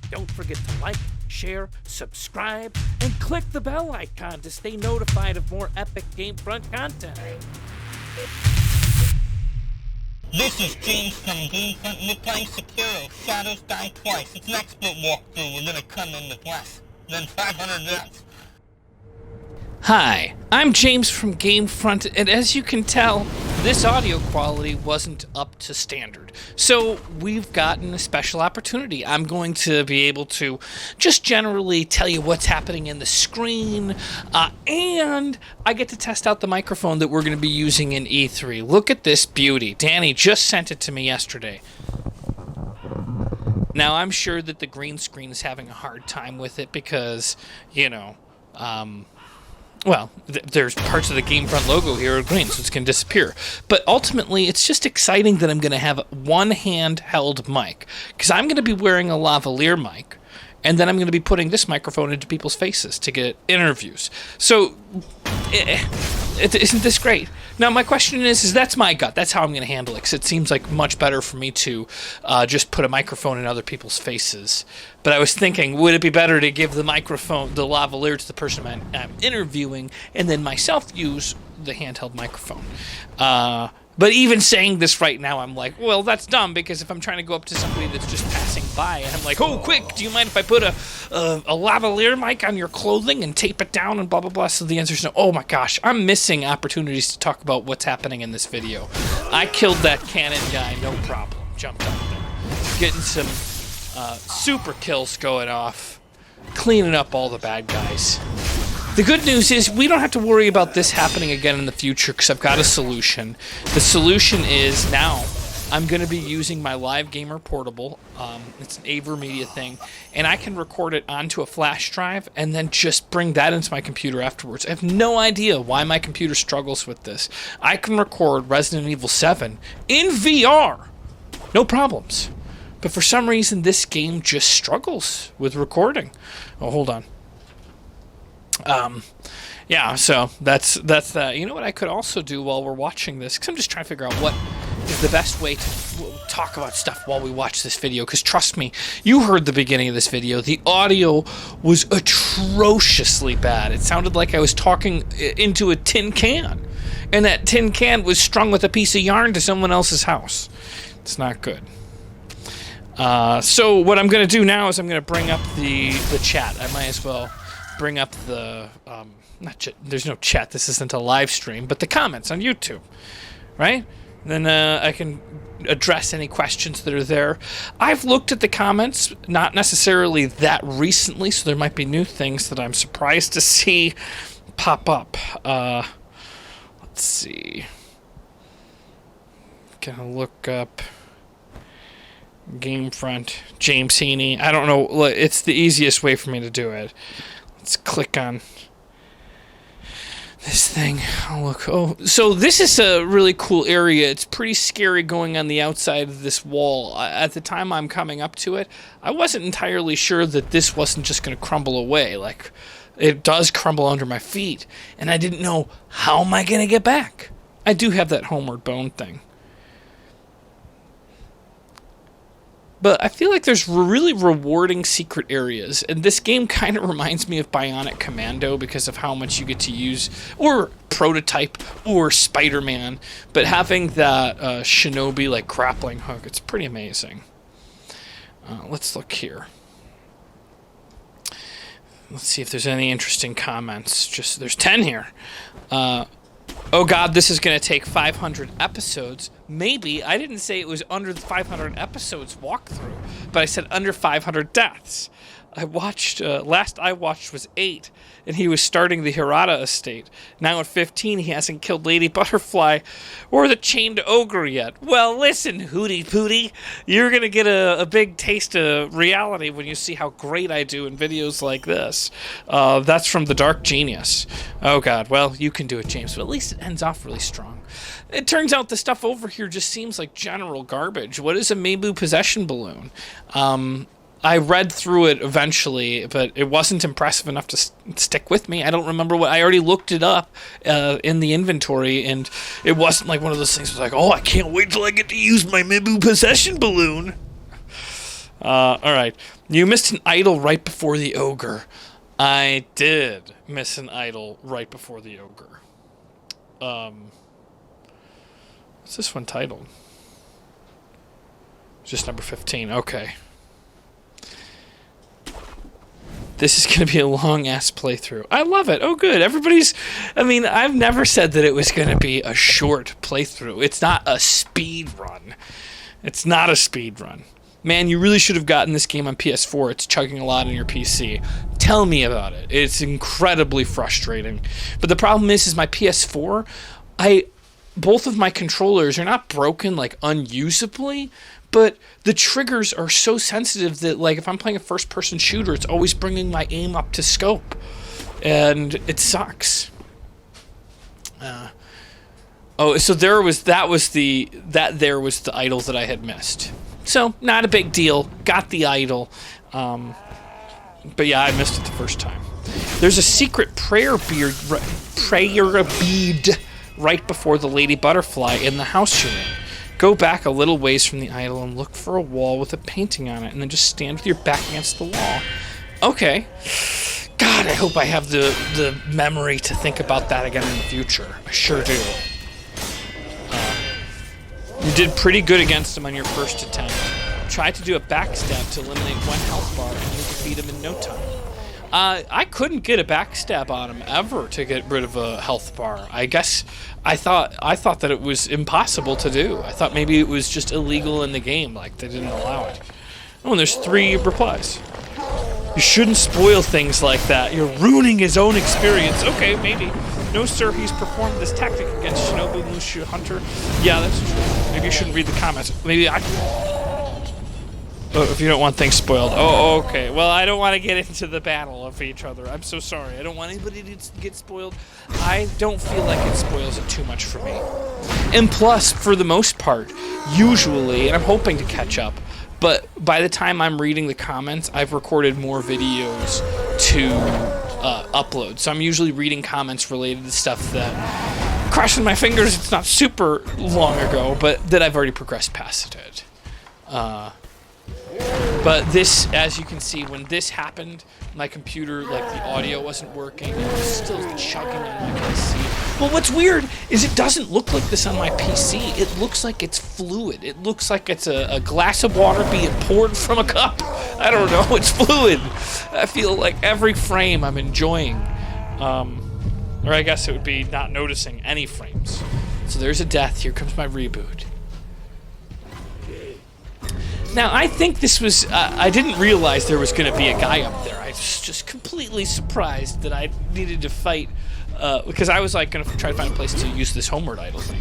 Don't forget to like, share, subscribe, and click the bell icon to stay notified of more epic GameFront content. This is James from GameFront, and we're playing Sekiro, Shadows Die Twice. It's an expert walkthrough. We're gonna come in with less than 500 deaths. Hi, I'm James from GameFront, and as you can tell, this audio quality wasn't up to standard. So we've gotten a special opportunity. I'm going to be able to just generally tell you what's happening in the screen, and I get to test out the microphone that we're going to be using in E3. Look at this beauty. Danny just sent it to me yesterday. Now, I'm sure that the green screen is having a hard time with it because, well, there's parts of the GameFront logo here are green, so it's going to disappear. But ultimately, it's just exciting that I'm going to have one handheld mic, because I'm going to be wearing a lavalier mic, and then I'm going to be putting this microphone into people's faces to get interviews. So, isn't this great? Now, my question is that's my gut. That's how I'm going to handle it, because it seems like much better for me to just put a microphone in other people's faces. But I was thinking, would it be better to give the microphone, the lavalier, to the person I'm interviewing, and then myself use the handheld microphone? But even saying this right now, I'm like, well, that's dumb, because if I'm trying to go up to somebody that's just passing by, and I'm like, oh, quick, do you mind if I put a lavalier mic on your clothing and tape it down and blah, blah, blah? So the answer is no. Oh, my gosh, I'm missing opportunities to talk about what's happening in this video. I killed that cannon guy, no problem. Jumped up there. Getting some super kills going off. Cleaning up all the bad guys. The good news is we don't have to worry about this happening again in the future because I've got a solution. The solution is now I'm going to be using my Live Gamer Portable. It's an AverMedia thing, and I can record it onto a flash drive and then just bring that into my computer afterwards. I have no idea why my computer struggles with this. I can record Resident Evil 7 in VR. No problems. But for some reason, this game just struggles with recording. Oh, hold on. Yeah, so that's that. You know what I could also do while we're watching this, because I'm just trying to figure out what is the best way to talk about stuff while we watch this video, because trust me, you heard the beginning of this video. The audio was atrociously bad. It sounded like I was talking into a tin can, and that tin can was strung with a piece of yarn to someone else's house. It's not good. So what I'm going to do now is I'm going to bring up the chat. I might as well bring up the, there's no chat, this isn't a live stream, but the comments on YouTube, right? Then I can address any questions that are there. I've looked at the comments, not necessarily that recently, so there might be new things that I'm surprised to see pop up. Let's see. Gonna look up GameFront, James Heaney. I don't know, it's the easiest way for me to do it. Let's click on this thing. Oh, look. Oh, so this is a really cool area. It's pretty scary going on the outside of this wall. At the time I'm coming up to it, I wasn't entirely sure that this wasn't just going to crumble away. Like, it does crumble under my feet, and I didn't know, how am I going to get back? I do have that homeward bone thing. But I feel like there's really rewarding secret areas, and this game kind of reminds me of Bionic Commando because of how much you get to use, or Prototype, or Spider-Man, but having that shinobi like grappling hook, it's pretty amazing. Let's look here. Let's see if there's any interesting comments. There's 10 here. Oh god, this is going to take 500 episodes. Maybe. I didn't say it was under the 500 episodes walkthrough, but I said under 500 deaths. I watched, last I watched was 8, and he was starting the Hirata estate. Now at 15, he hasn't killed Lady Butterfly or the Chained Ogre yet. Well, listen, Hootie Pootie, you're going to get a big taste of reality when you see how great I do in videos like this. That's from The Dark Genius. Oh, God, well, you can do it, James, but at least it ends off really strong. It turns out the stuff over here just seems like general garbage. What is a Mabu possession balloon? I read through it eventually, but it wasn't impressive enough to stick with me. I don't remember what... I already looked it up in the inventory, and it wasn't like one of those things was like, oh, I can't wait till I get to use my Mibu possession balloon. All right. You missed an idol right before the ogre. I did miss an idol right before the ogre. What's this one titled? Just number 15. Okay. This is going to be a long-ass playthrough. I love it. Oh, good. I've never said that it was going to be a short playthrough. It's not a speed run. It's not a speed run. Man, you really should have gotten this game on PS4. It's chugging a lot on your PC. Tell me about it. It's incredibly frustrating. But the problem is my PS4, both of my controllers are not broken, like, unusably, but the triggers are so sensitive that, like, if I'm playing a first-person shooter, it's always bringing my aim up to scope. And it sucks. So there was the idol that I had missed. So, not a big deal. Got the idol. But yeah, I missed it the first time. There's a secret prayer bead right before the Lady Butterfly in the house you're in. Go back a little ways from the idol and look for a wall with a painting on it, and then just stand with your back against the wall. Okay. God, I hope I have the memory to think about that again in the future. I sure do. You did pretty good against him on your first attempt. Try to do a backstab to eliminate one health bar, and you defeat him in no time. I couldn't get a backstab on him ever to get rid of a health bar. I guess I thought that it was impossible to do. I thought maybe it was just illegal in the game, like they didn't allow it. Oh, and there's 3 replies. You shouldn't spoil things like that. You're ruining his own experience. Okay, maybe. No, sir, he's performed this tactic against Shinobu Mushu Hunter. Yeah, that's true. Maybe you shouldn't read the comments. Maybe I... Oh, if you don't want things spoiled. Oh, okay. Well, I don't want to get into the battle of each other. I'm so sorry. I don't want anybody to get spoiled. I don't feel like it spoils it too much for me. And plus, for the most part, usually, and I'm hoping to catch up, but by the time I'm reading the comments, I've recorded more videos to upload. So I'm usually reading comments related to stuff that, crossing my fingers, it's not super long ago, but that I've already progressed past it. But this, as you can see, when this happened, my computer, like, the audio wasn't working. It was still chugging on my PC. Well, what's weird is it doesn't look like this on my PC. It looks like it's fluid. It looks like it's a glass of water being poured from a cup. I don't know. It's fluid. I feel like every frame I'm enjoying. Or I guess it would be not noticing any frames. So there's a death. Here comes my reboot. Now, I think this was... I didn't realize there was going to be a guy up there. I was just completely surprised that I needed to fight... because I was, like, going to try to find a place to use this homeward idol thing.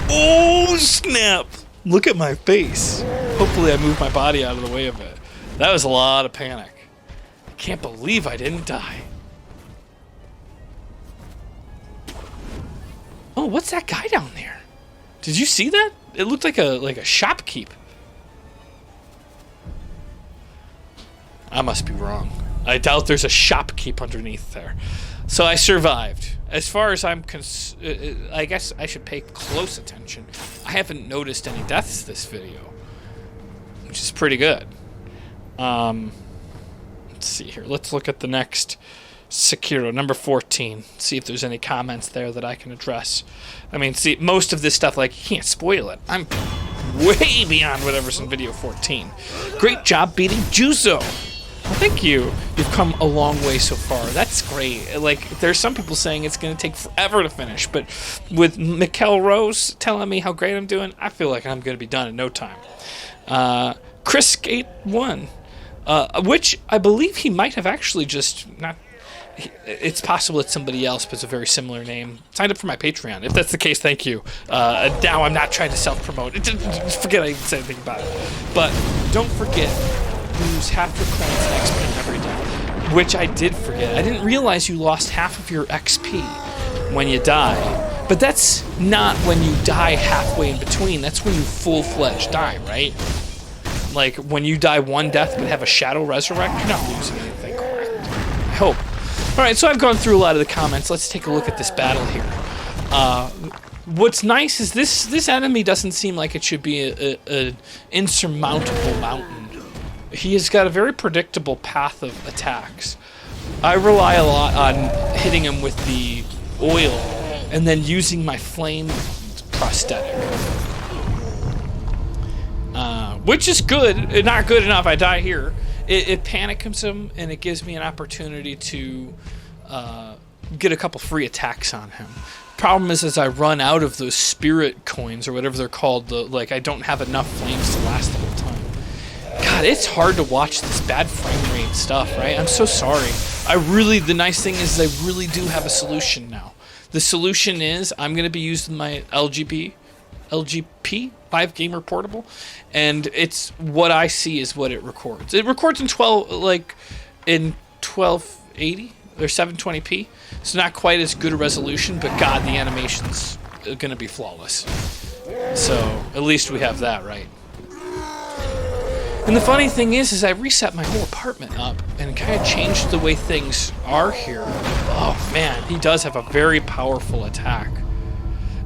Oh, snap! Look at my face. Hopefully I moved my body out of the way of it. That was a lot of panic. I can't believe I didn't die. Oh, what's that guy down there? Did you see that? It looked like a shopkeep. I must be wrong. I doubt there's a shopkeep underneath there. So I survived. As far as I'm I guess I should pay close attention. I haven't noticed any deaths this video, which is pretty good. Let's see here. Let's look at the next Sekiro, number 14. See if there's any comments there that I can address. I mean, see, most of this stuff, like, you can't spoil it. I'm way beyond whatever's in video 14. Great job beating Juzo. Well, thank you. You've come a long way so far. That's great. Like, there's some people saying it's going to take forever to finish, but with Mikkel Rose telling me how great I'm doing, I feel like I'm going to be done in no time. Chris Skate 1, which I believe he might have actually just not... It's possible it's somebody else, but it's a very similar name. Signed up for my Patreon. If that's the case, thank you. Now I'm not trying to self-promote. Forget I even said anything about it. But don't forget, lose half your credits and XP every day. Which I did forget. I didn't realize you lost half of your XP when you die. But that's not when you die halfway in between. That's when you full-fledged die, right? Like, when you die one death but have a shadow resurrect, you're not losing anything, correct? I hope. Alright, so I've gone through a lot of the comments. Let's take a look at this battle here. What's nice is this enemy doesn't seem like it should be an insurmountable mountain. He has got a very predictable path of attacks. I rely a lot on hitting him with the oil and then using my flame prosthetic. Which is good. Not good enough. I die here. It panics him, and it gives me an opportunity to get a couple free attacks on him. Problem is, as I run out of those spirit coins, or whatever they're called, I don't have enough flames to last the whole time. God, it's hard to watch this bad frame rate stuff, right? I'm so sorry. The nice thing is I really do have a solution now. The solution is I'm going to be using my LGP 5 Gamer Portable, and it's what I see is what it records. It records in 1280 or 720p. It's not quite as good a resolution, but God, the animation's going to be flawless. So at least we have that right. And the funny thing is I reset my whole apartment up and kind of changed the way things are here. Oh man, he does have a very powerful attack.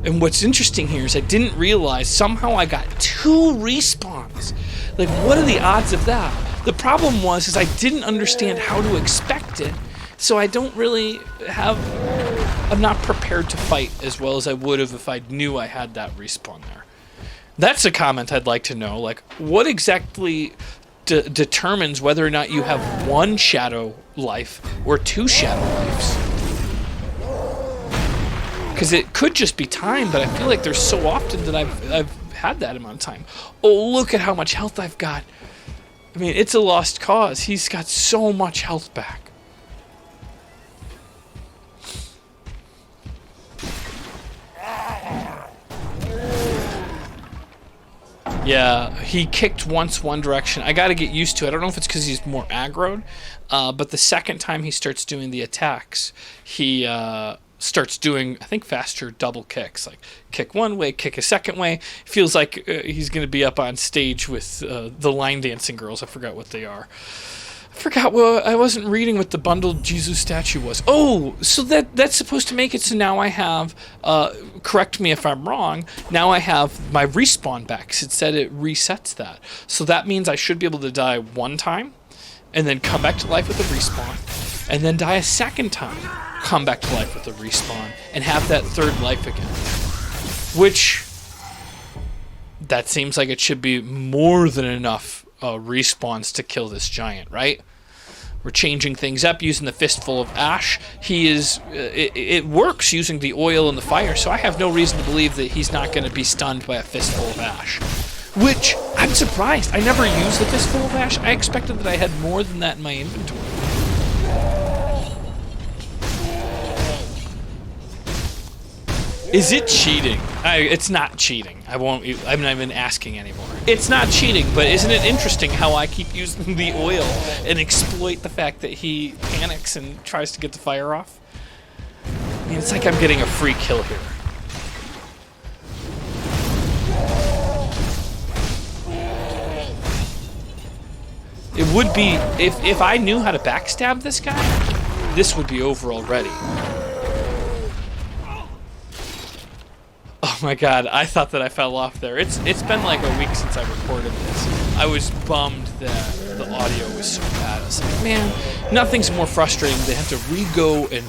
And what's interesting here is I didn't realize somehow I got 2 respawns. Like, what are the odds of that? The problem was I didn't understand how to expect it, so I don't really I'm not prepared to fight as well as I would have if I knew I had that respawn there. That's a comment I'd like to know. Like, what exactly determines whether or not you have 1 shadow life or 2 shadow lives? Because it could just be time, but I feel like there's so often that I've had that amount of time. Oh, look at how much health I've got. I mean, it's a lost cause. He's got so much health back. Yeah, he kicked once one direction. I got to get used to it. I don't know if it's because he's more aggroed, but the second time he starts doing the attacks, he starts doing, I think, faster double kicks. Like, kick one way, kick a second way. Feels like he's going to be up on stage with the line dancing girls. I forgot what they are. I wasn't reading what the bundled Jesus statue was. Oh, so that's supposed to make it so now I have, correct me if I'm wrong, now I have my respawn back, 'cause it said it resets that. So that means I should be able to die 1 time, and then come back to life with a respawn, and then die a 2nd time, come back to life with a respawn, and have that 3rd life again. Which, that seems like it should be more than enough respawns to kill this giant, right? We're changing things up using the Fistful of Ash. It works using the oil and the fire, so I have no reason to believe that he's not going to be stunned by a Fistful of Ash. Which, I'm surprised. I never used the Fistful of Ash. I expected that I had more than that in my inventory. Is it cheating? It's not cheating. I'm not even asking anymore. It's not cheating, but isn't it interesting how I keep using the oil and exploit the fact that he panics and tries to get the fire off? I mean, it's like I'm getting a free kill here. It would be, if I knew how to backstab this guy, this would be over already. Oh my god, I thought that I fell off there. It's been like a week since I recorded this. I was bummed that the audio was so bad. I was like, man, nothing's more frustrating than have to re-go and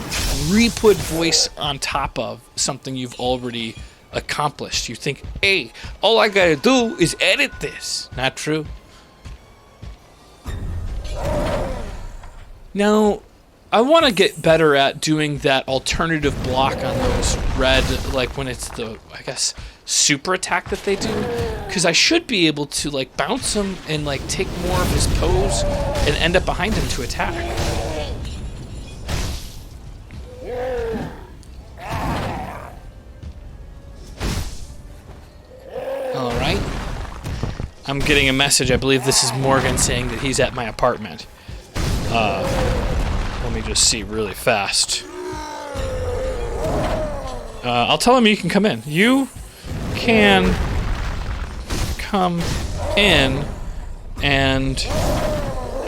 re-put voice on top of something you've already accomplished. You think, hey, all I gotta do is edit this. Not true. Now, I want to get better at doing that alternative block on those red, like when it's the, I guess, super attack that they do. Because I should be able to, like, bounce him and, like, take more of his pose and end up behind him to attack. Alright. I'm getting a message. I believe this is Morgan saying that he's at my apartment. Let me just see really fast. I'll tell him you can come in. You can come in and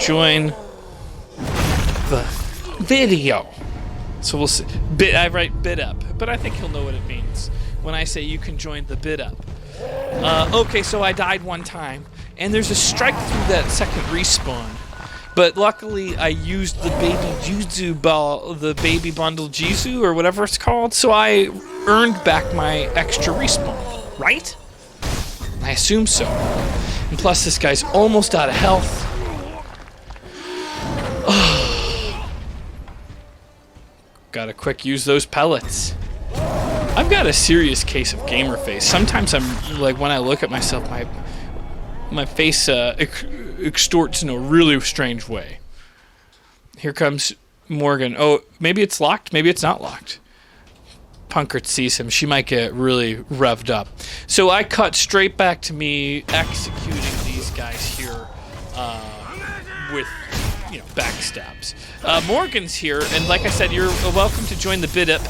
join the video. So we'll see. I write bit up, but I think he'll know what it means. when I say you can join the bid up. Okay, so I died one time, and there's a strike through that second respawn. But luckily, I used the baby Juzu ball, the baby bundle Jizu, or whatever it's called, so I earned back my extra respawn, right? I assume so. And plus, this guy's almost out of health. Gotta quick use those pellets. I've got a serious case of gamer face. Sometimes I'm like, when I look at myself, my face extorts in a really strange way. Here comes Morgan. Oh, maybe it's locked. Maybe it's not locked. Punkert sees him. She might get really revved up. So I cut straight back to me executing these guys here with, backstabs. Morgan's here, and like I said, you're welcome to join the bid up.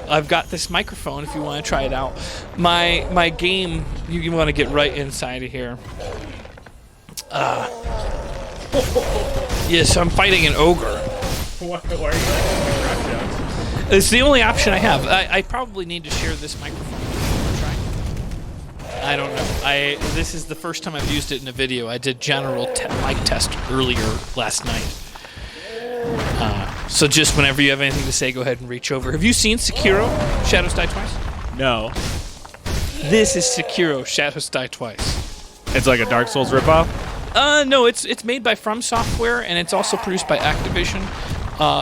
I've got this microphone if you want to try it out. My game, you want to get right inside of here. Yes, I'm fighting an ogre. Why are you like It's the only option I have. I probably need to share this microphone. I don't know. This is the first time I've used it in a video. I did general mic test earlier last night. So just whenever you have anything to say, go ahead and reach over. Have you seen Sekiro, Shadows Die Twice? No. This is Sekiro, Shadows Die Twice. It's like a Dark Souls ripoff? No, it's made by From Software, and it's also produced by Activision.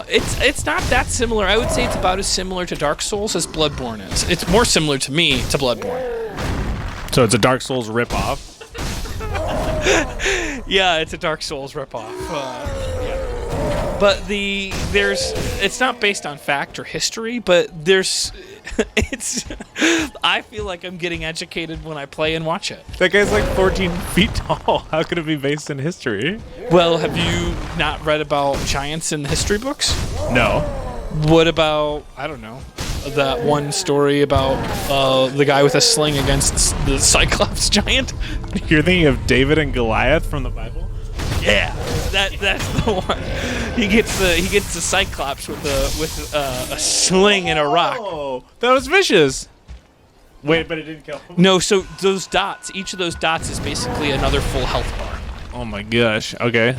It's not that similar. I would say it's about as similar to Dark Souls as Bloodborne is. It's more similar to me to Bloodborne. So it's a Dark Souls ripoff? Yeah, it's a Dark Souls ripoff. Yeah. But it's not based on fact or history, but I feel like I'm getting educated when I play and watch it. That guy's like 14 feet tall. How could it be based in history? Well, have you not read about giants in the history books? No. What about, I don't know, that one story about the guy with a sling against the Cyclops giant? You're thinking of David and Goliath from the Bible? Yeah, that's the one. He gets the Cyclops with a sling and a rock. Oh, that was vicious. Wait, but it didn't kill him? No, so those dots, each of those dots is basically another full health bar. Oh my gosh. Okay.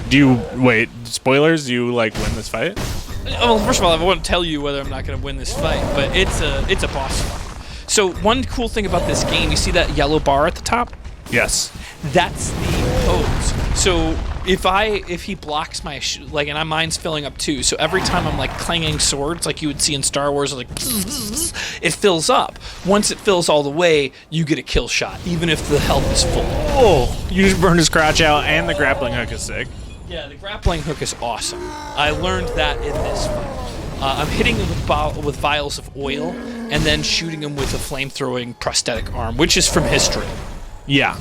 Wait, spoilers, do you win this fight? Well, first of all, I won't tell you whether I'm not going to win this fight, but it's a boss fight. So one cool thing about this game, you see that yellow bar at the top? Yes. That's the pose. So if he blocks my and mine's filling up too. So every time I'm like clanging swords, like you would see in Star Wars, like it fills up. Once it fills all the way, you get a kill shot, even if the health is full. Oh, you just burned his crouch out, and the grappling hook is sick. Yeah, the grappling hook is awesome. I learned that in this fight. I'm hitting him with vials of oil, and then shooting him with a flame-throwing prosthetic arm, which is from history. Yeah.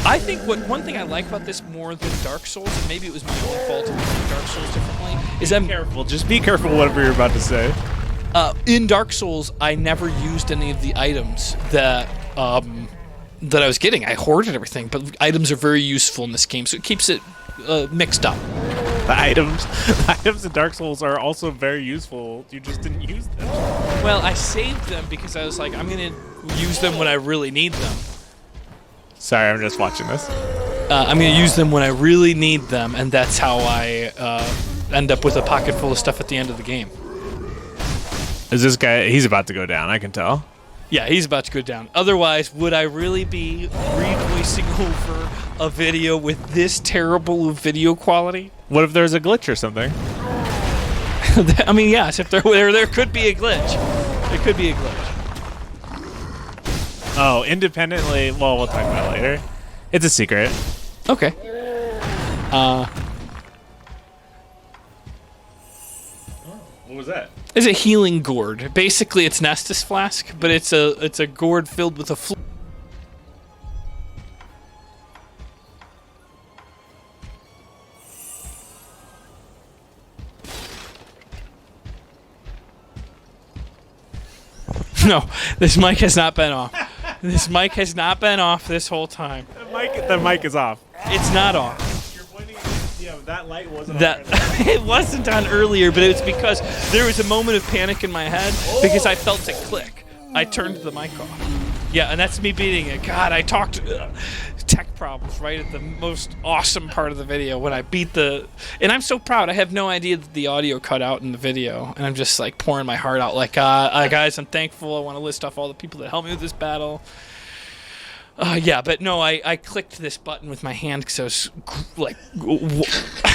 I think one thing I like about this more than Dark Souls, and maybe it was my own fault to playing Dark Souls differently, is careful. Just be careful whatever you're about to say. In Dark Souls, I never used any of the items that I was getting. I hoarded everything, but items are very useful in this game, so it keeps it mixed up. The items in Dark Souls are also very useful. You just didn't use them. Well, I saved them because I was like, I'm going to use them when I really need them. Sorry, I'm just watching this. I'm going to use them when I really need them, and that's how I end up with a pocket full of stuff at the end of the game. Is this guy... He's about to go down, I can tell. Yeah, he's about to go down. Otherwise, would I really be re-voicing over a video with this terrible video quality? What if there's a glitch or something? I mean, yes, if there could be a glitch. There could be a glitch. Oh, independently... Well, we'll talk about it later. It's a secret. Okay. What was that? It's a healing gourd. Basically, it's Nestus flask, but it's a gourd filled with a No, this mic has not been off. This mic has not been off this whole time. The mic is off. It's not off. You're pointing at... Yeah, that light wasn't that it wasn't on earlier, but it was because there was a moment of panic in my head because I felt it click. I turned the mic off. Yeah, and that's me beating it. God, I talked tech problems right at the most awesome part of the video when I beat the... And I'm so proud. I have no idea that the audio cut out in the video, and I'm just like pouring my heart out like, guys, I'm thankful. I want to list off all the people that helped me with this battle. Yeah, but no, I clicked this button with my hand because I was like,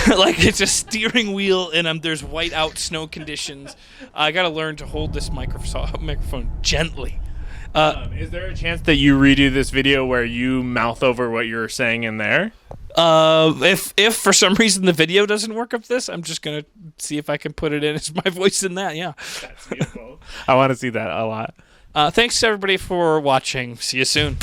like it's a steering wheel and there's white out snow conditions. I got to learn to hold this microphone gently. Is there a chance that you redo this video where you mouth over what you're saying in there? If for some reason the video doesn't work up this, I'm just gonna see if I can put it in as my voice in that. Yeah, that's beautiful. I want to see that a lot. Thanks everybody for watching. See you soon.